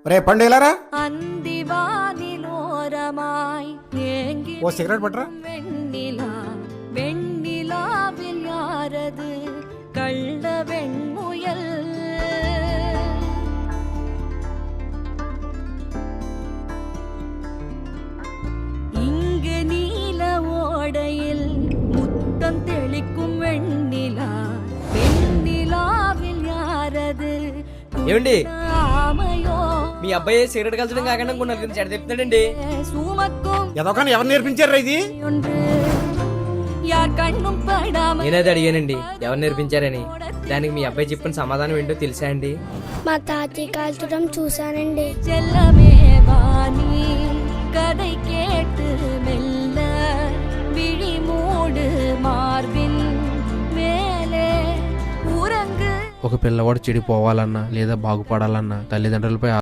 రే పండుగలారా ఓ cigarette పట్టరా. இங்கு நீல ஓடையில் முத்தம் தெளிக்கும் வெண்ணிலா வெண்ணிலாவில் யாரது ఏమండి ஆமையோ మీ అబ్బాయి సిగరెట్ కలచడం కాకుండా కొన్ని నలుగురిని చెడ చెప్తున్నాడండి. சுமக்கும் ఎదొకని ఎవరు నేర్పించారా ఇది? ஒன்று யார் கண்ணும் படாமல் నేనైతే అడిగానండి ఎవరు నేర్పించారని. దానికి మీ అబ్బాయి చెప్పిన సమాధానం ఏంటో తెలుసా అండి? మా తాతయ్య కాల్చడం చూశానండి. செல்லமே வாணி கதை கேட்டு மெல்ல விழி மூடு மார்பின் மேலே உறங்கு. ఒక పిల్లవాడు చెడిపోవాలన్నా లేదా బాగుపడాలన్నా తల్లిదండ్రులపై